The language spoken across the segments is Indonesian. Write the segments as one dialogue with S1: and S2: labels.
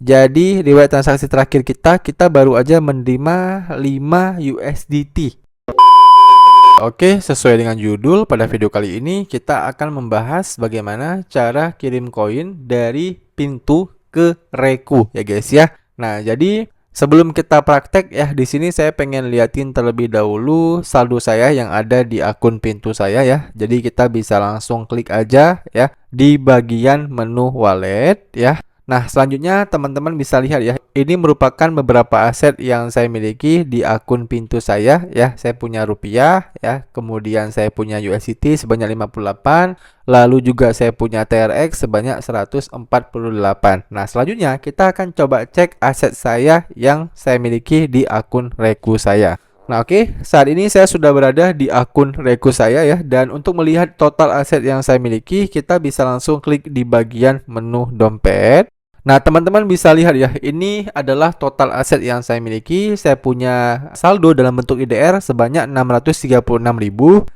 S1: Jadi riwayat transaksi terakhir kita baru aja menerima 5 USDT. Oke, sesuai dengan judul, pada video kali ini kita akan membahas bagaimana cara kirim koin dari pintu ke Reku ya guys ya. Nah, jadi sebelum kita praktek ya, di sini saya pengen liatin terlebih dahulu saldo saya yang ada di akun pintu saya ya. Jadi kita bisa langsung klik aja ya di bagian menu wallet ya. Nah, selanjutnya teman-teman bisa lihat ya, ini merupakan beberapa aset yang saya miliki di akun pintu saya ya. Saya punya rupiah ya, kemudian saya punya USDT sebanyak 58, lalu juga saya punya TRX sebanyak 148. Nah, selanjutnya kita akan coba cek aset saya yang saya miliki di akun Reku saya. Nah, oke, saat ini saya sudah berada di akun Reku saya ya, dan untuk melihat total aset yang saya miliki, kita bisa langsung klik di bagian menu dompet. Nah, teman-teman bisa lihat ya, ini adalah total aset yang saya miliki. Saya punya saldo dalam bentuk IDR sebanyak 636.000.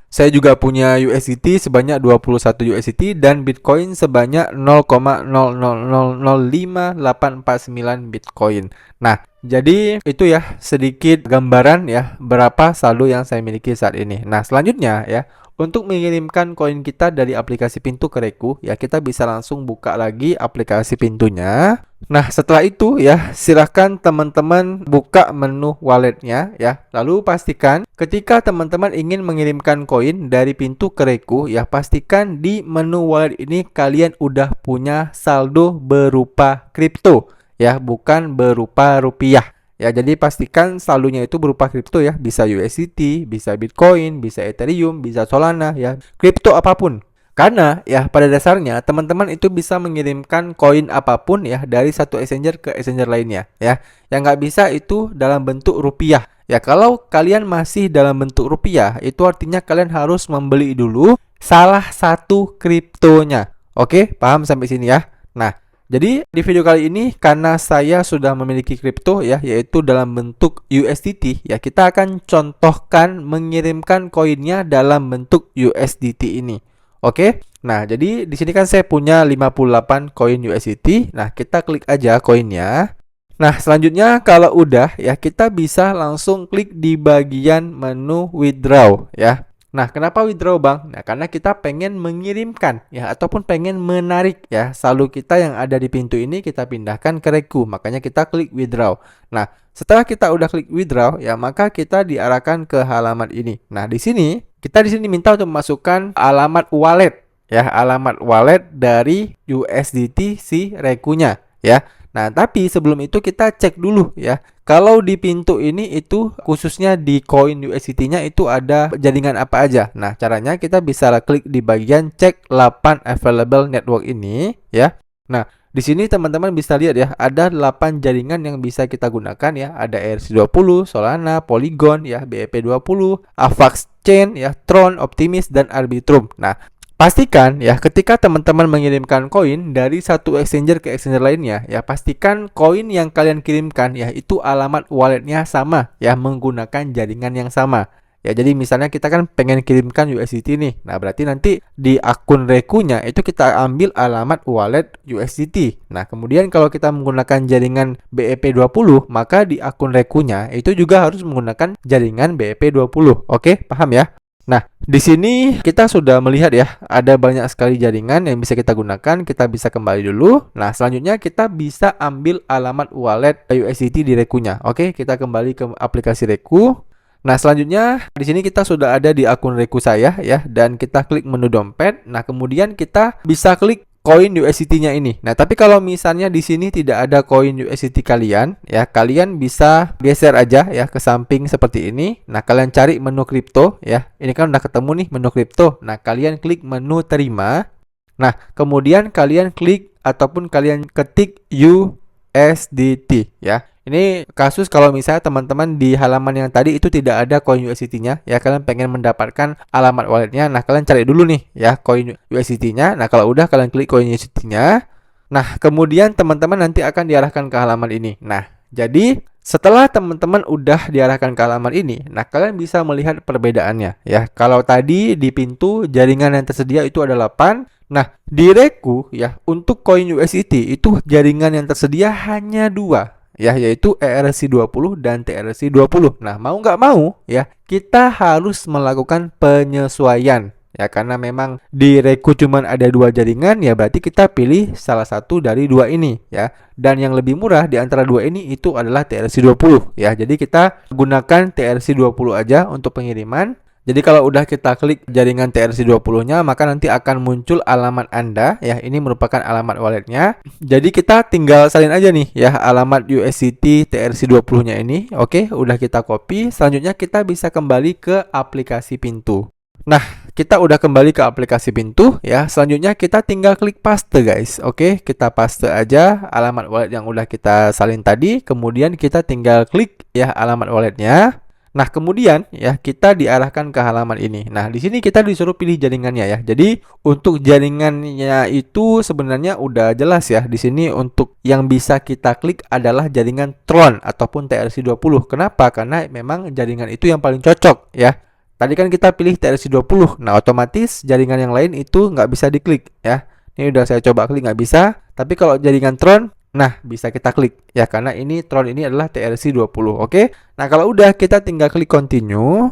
S1: Saya juga punya USDT sebanyak 21 USDT dan Bitcoin sebanyak 0,000589 Bitcoin. Nah, jadi itu ya sedikit gambaran ya berapa saldo yang saya miliki saat ini. Nah, selanjutnya ya, untuk mengirimkan koin kita dari aplikasi pintu ke Reku ya, kita bisa langsung buka lagi aplikasi pintunya. Nah, setelah itu ya, silahkan teman-teman buka menu walletnya ya. Lalu pastikan ketika teman-teman ingin mengirimkan koin dari pintu ke Reku ya, pastikan di menu wallet ini kalian udah punya saldo berupa kripto ya, bukan berupa rupiah. Ya, jadi pastikan saldonya itu berupa kripto ya, bisa USDT, bisa Bitcoin, bisa Ethereum, bisa Solana ya, kripto apapun. Karena ya pada dasarnya teman-teman itu bisa mengirimkan koin apapun ya dari satu exchanger ke exchanger lainnya ya. Yang nggak bisa itu dalam bentuk rupiah. Ya, kalau kalian masih dalam bentuk rupiah, itu artinya kalian harus membeli dulu salah satu kriptonya. Oke, paham sampai sini ya? Nah, jadi di video kali ini karena saya sudah memiliki kripto ya, yaitu dalam bentuk USDT ya, kita akan contohkan mengirimkan koinnya dalam bentuk USDT ini. Oke. Nah, jadi di sini kan saya punya 58 koin USDT. Nah, kita klik aja koinnya. Nah, selanjutnya kalau udah ya, kita bisa langsung klik di bagian menu withdraw ya. Nah, kenapa withdraw bang? Nah, karena kita pengen mengirimkan ya, ataupun pengen menarik ya saldo kita yang ada di pintu ini kita pindahkan ke Reku. Makanya kita klik withdraw. Nah, setelah kita udah klik withdraw ya, maka kita diarahkan ke halaman ini. Nah, di sini kita minta untuk memasukkan alamat wallet ya, alamat wallet dari USDT si Rekunya ya. Nah, tapi sebelum itu kita cek dulu ya. Kalau di pintu ini itu khususnya di koin USDT-nya itu ada jaringan apa aja. Nah, caranya kita bisa klik di bagian cek 8 available network ini ya. Nah, di sini teman-teman bisa lihat ya, ada 8 jaringan yang bisa kita gunakan ya. Ada ERC20, Solana, Polygon ya, BEP20, Avax Chain ya, Tron, Optimism dan Arbitrum. Nah, pastikan ya ketika teman-teman mengirimkan koin dari satu exchanger ke exchanger lainnya ya, pastikan koin yang kalian kirimkan ya itu alamat walletnya sama ya, menggunakan jaringan yang sama. Ya, jadi misalnya kita kan pengen kirimkan USDT nih. Nah, berarti nanti di akun Rekunya itu kita ambil alamat wallet USDT. Nah, kemudian kalau kita menggunakan jaringan BEP20, maka di akun Rekunya itu juga harus menggunakan jaringan BEP20. Oke, paham ya? Nah, di sini kita sudah melihat ya, ada banyak sekali jaringan yang bisa kita gunakan. Kita bisa kembali dulu. Nah, selanjutnya kita bisa ambil alamat wallet USDT di Rekunya. Oke, kita kembali ke aplikasi Reku. Nah, selanjutnya di sini kita sudah ada di akun Reku saya ya, dan kita klik menu dompet. Nah, kemudian kita bisa klik koin USDT-nya ini. Nah, tapi kalau misalnya di sini tidak ada koin USDT kalian ya, kalian bisa geser aja ya ke samping seperti ini. Nah, kalian cari menu kripto ya. Ini kan udah ketemu nih menu kripto. Nah, kalian klik menu terima. Nah, kemudian kalian klik ataupun kalian ketik USDT ya. Ini kasus kalau misalnya teman-teman di halaman yang tadi itu tidak ada koin USDT-nya ya, kalian pengen mendapatkan alamat walletnya. Nah, kalian cari dulu nih ya koin USDT-nya. Nah, kalau udah kalian klik koin USDT-nya. Nah, kemudian teman-teman nanti akan diarahkan ke halaman ini. Nah, jadi setelah teman-teman udah diarahkan ke halaman ini, nah kalian bisa melihat perbedaannya ya. Kalau tadi di pintu jaringan yang tersedia itu ada 8. Nah, di Reku ya, untuk koin USDT itu jaringan yang tersedia hanya dua ya, yaitu ERC20 dan TRC20. Nah, mau nggak mau ya, kita harus melakukan penyesuaian ya, karena memang di Reku cuman ada dua jaringan ya, berarti kita pilih salah satu dari dua ini ya. Dan yang lebih murah di antara dua ini itu adalah TRC20 ya. Jadi kita gunakan TRC20 aja untuk pengiriman. Jadi kalau udah kita klik jaringan TRC20-nya, maka nanti akan muncul alamat Anda ya. Ini merupakan alamat walletnya. Jadi kita tinggal salin aja nih ya alamat USDT TRC20-nya ini. Oke, udah kita copy. Selanjutnya kita bisa kembali ke aplikasi Pintu. Nah, kita udah kembali ke aplikasi Pintu ya. Selanjutnya kita tinggal klik paste guys. Oke, kita paste aja alamat wallet yang udah kita salin tadi. Kemudian kita tinggal klik ya alamat walletnya. Nah, kemudian ya kita diarahkan ke halaman ini. Nah, di sini kita disuruh pilih jaringannya ya. Jadi, untuk jaringannya itu sebenarnya udah jelas ya. Di sini untuk yang bisa kita klik adalah jaringan Tron ataupun TRC20. Kenapa? Karena memang jaringan itu yang paling cocok ya. Tadi kan kita pilih TRC20. Nah, otomatis jaringan yang lain itu nggak bisa diklik ya. Ini udah saya coba klik nggak bisa. Tapi kalau jaringan Tron, nah, bisa kita klik ya, karena ini Tron ini adalah TRC20. Oke. Nah, kalau udah kita tinggal klik continue.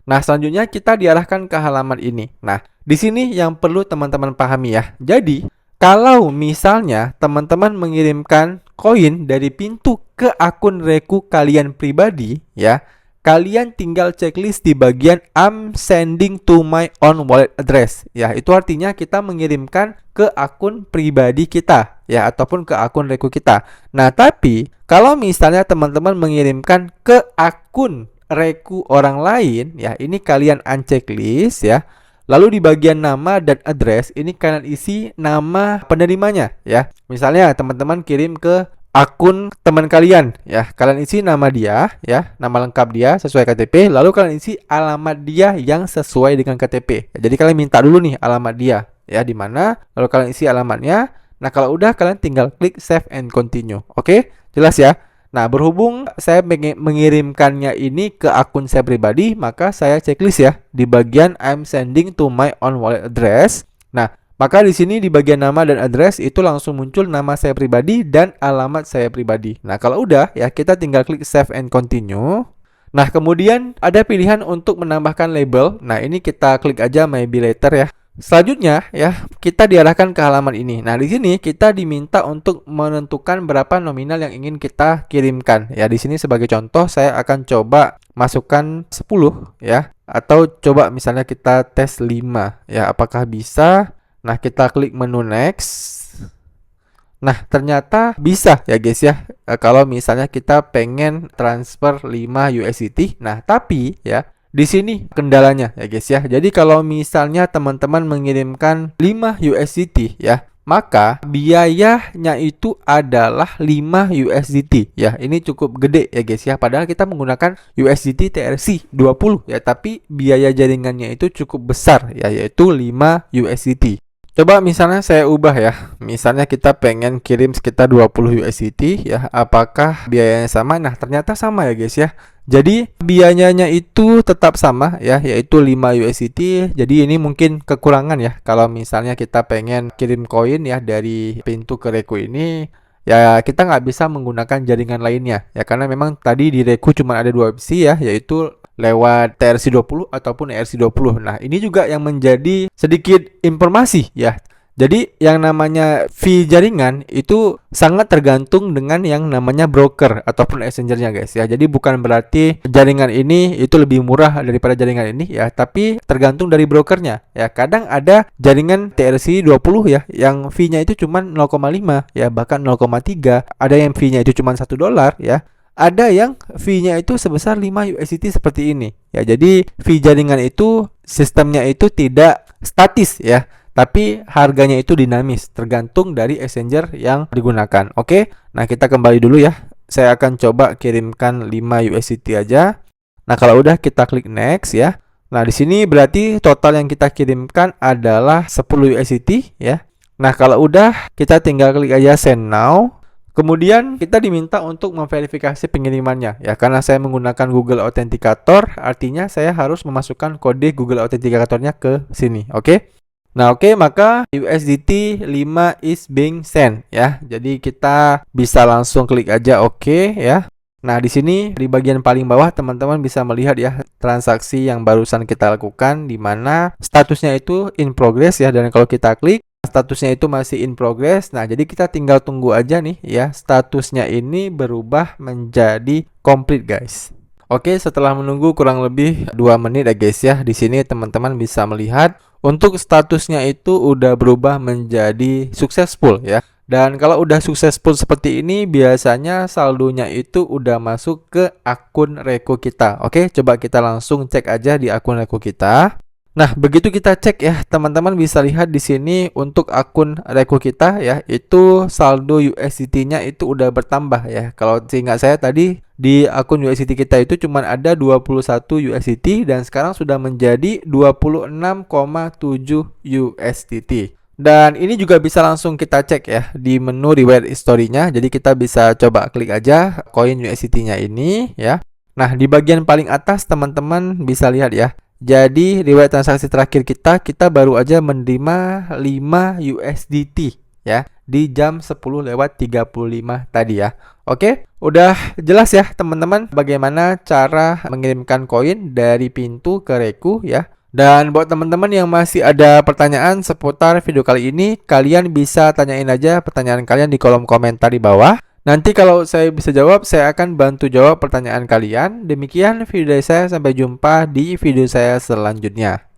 S1: Nah, selanjutnya kita diarahkan ke halaman ini. Nah, di sini yang perlu teman-teman pahami ya. Jadi, kalau misalnya teman-teman mengirimkan koin dari Pintu ke akun Reku kalian pribadi ya, kalian tinggal checklist di bagian I'm sending to my own wallet address ya. Itu artinya kita mengirimkan ke akun pribadi kita ya, ataupun ke akun Reku kita. Nah, tapi kalau misalnya teman-teman mengirimkan ke akun Reku orang lain ya, ini kalian unchecklist ya. Lalu di bagian nama dan address ini kalian isi nama penerimanya ya. Misalnya teman-teman kirim ke akun teman kalian ya, kalian isi nama dia ya, nama lengkap dia sesuai KTP, lalu kalian isi alamat dia yang sesuai dengan KTP ya. Jadi kalian minta dulu nih alamat dia ya di mana, lalu kalian isi alamatnya. Nah, kalau udah kalian tinggal klik save and continue. Oke, jelas ya. Nah, berhubung saya mengirimkannya ini ke akun saya pribadi, maka saya checklist ya di bagian I'm sending to my own wallet address. Nah, maka di sini di bagian nama dan address itu langsung muncul nama saya pribadi dan alamat saya pribadi. Nah, kalau udah ya kita tinggal klik save and continue. Nah, kemudian ada pilihan untuk menambahkan label. Nah, ini kita klik aja maybe later ya. Selanjutnya ya, kita diarahkan ke halaman ini. Nah, di sini kita diminta untuk menentukan berapa nominal yang ingin kita kirimkan. Ya, di sini sebagai contoh saya akan coba masukkan 10 ya, atau coba misalnya kita tes 5 ya, apakah bisa? Nah, kita klik menu next. Nah, ternyata bisa ya guys ya. Kalau misalnya kita pengen transfer 5 USDT. Nah, tapi ya di sini kendalanya ya guys ya. Jadi kalau misalnya teman-teman mengirimkan 5 USDT ya, maka biayanya itu adalah 5 USDT ya. Ini cukup gede ya guys ya. Padahal kita menggunakan USDT TRC20 ya, tapi biaya jaringannya itu cukup besar ya, yaitu 5 USDT. Coba misalnya saya ubah ya. Misalnya kita pengen kirim sekitar 20 USDT ya. Apakah biayanya sama? Nah, ternyata sama ya guys ya. Jadi biayanya itu tetap sama ya, yaitu 5 USDT. Jadi ini mungkin kekurangan ya. Kalau misalnya kita pengen kirim koin ya dari Pintu ke Reku ini, ya kita nggak bisa menggunakan jaringan lainnya ya, karena memang tadi di Reku cuma ada dua opsi ya, yaitu lewat TRC20 ataupun ERC20. Nah, ini juga yang menjadi sedikit informasi ya. Jadi yang namanya fee jaringan itu sangat tergantung dengan yang namanya broker ataupun exchanger-nya guys ya. Jadi bukan berarti jaringan ini itu lebih murah daripada jaringan ini ya, tapi tergantung dari brokernya ya. Kadang ada jaringan TRC20 ya yang fee-nya itu cuma 0,5 ya, bahkan 0,3. Ada yang fee-nya itu cuma $1 ya. Ada yang fee-nya itu sebesar 5 USDT seperti ini ya. Jadi fee jaringan itu sistemnya itu tidak statis ya, tapi harganya itu dinamis tergantung dari exchanger yang digunakan. Oke. Nah, kita kembali dulu ya. Saya akan coba kirimkan 5 USDT aja. Nah, kalau udah kita klik next ya. Nah, di sini berarti total yang kita kirimkan adalah 10 USDT ya. Nah, kalau udah kita tinggal klik aja send now. Kemudian kita diminta untuk memverifikasi pengirimannya ya, karena saya menggunakan Google Authenticator, artinya saya harus memasukkan kode Google Authenticatornya ke sini. Oke. Nah, oke, maka USDT 5 is being sent ya. Jadi kita bisa langsung klik aja oke ya. Nah, di sini di bagian paling bawah teman-teman bisa melihat ya transaksi yang barusan kita lakukan di mana statusnya itu in progress ya, dan kalau kita klik statusnya itu masih in progress. Nah, jadi kita tinggal tunggu aja nih ya statusnya ini berubah menjadi complete, guys. Oke, setelah menunggu kurang lebih 2 menit ya guys ya. Di sini teman-teman bisa melihat untuk statusnya itu udah berubah menjadi successful ya. Dan kalau udah successful seperti ini biasanya saldonya itu udah masuk ke akun Reko kita. Oke, coba kita langsung cek aja di akun Reko kita. Nah, begitu kita cek ya, teman-teman bisa lihat di sini untuk akun Reko kita ya, itu saldo USDT-nya itu udah bertambah ya. Kalau seingat saya tadi di akun USDT kita itu cuma ada 21 USDT dan sekarang sudah menjadi 26,7 USDT. Dan ini juga bisa langsung kita cek ya di menu reward history-nya. Jadi kita bisa coba klik aja koin USDT-nya ini ya. Nah, di bagian paling atas teman-teman bisa lihat ya. Jadi riwayat transaksi terakhir kita baru aja menerima 5 USDT ya di jam 10:35 tadi ya. Oke, udah jelas ya teman-teman bagaimana cara mengirimkan koin dari Pintu ke Reku ya. Dan buat teman-teman yang masih ada pertanyaan seputar video kali ini, kalian bisa tanyain aja pertanyaan kalian di kolom komentar di bawah. Nanti kalau saya bisa jawab, saya akan bantu jawab pertanyaan kalian. Demikian video dari saya, sampai jumpa di video saya selanjutnya.